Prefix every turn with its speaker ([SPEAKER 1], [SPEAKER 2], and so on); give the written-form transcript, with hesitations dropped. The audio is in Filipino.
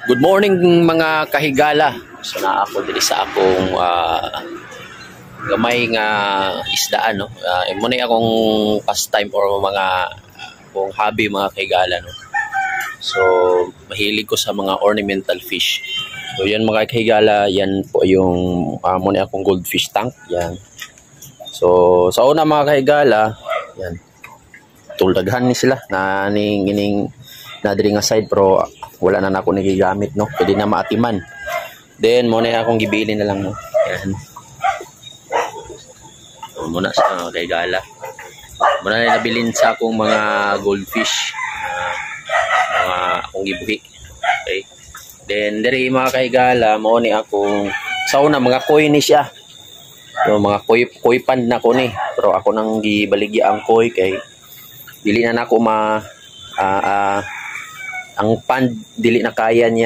[SPEAKER 1] Good morning mga kahigala. So na ako diri sa akong gamay nga isdaan no. Muna akong pastime or mga akong hobby mga kahigala no. So mahilig ko sa mga ornamental fish. So yan mga kahigala, yan po yung muna akong goldfish tank. Yan. So sa una mga kahigala, yan. Tulaghan ni sila na ining na diri nga side pero wala na ako nagigamit no, pwede na maatiman. Then muna akong gibilin na lang no. Yan. So, muna sa kay gala. Muna na nabilin sa akong mga goldfish. Mga akong gibuhi. Okay. Then diri mga kay gala, mao ni akong sa una mga koi ni siya. So, mga koi pand na ko ni. Pero ako nang gibaligya ang koi kay dili na nako ang pan dili na kaya niya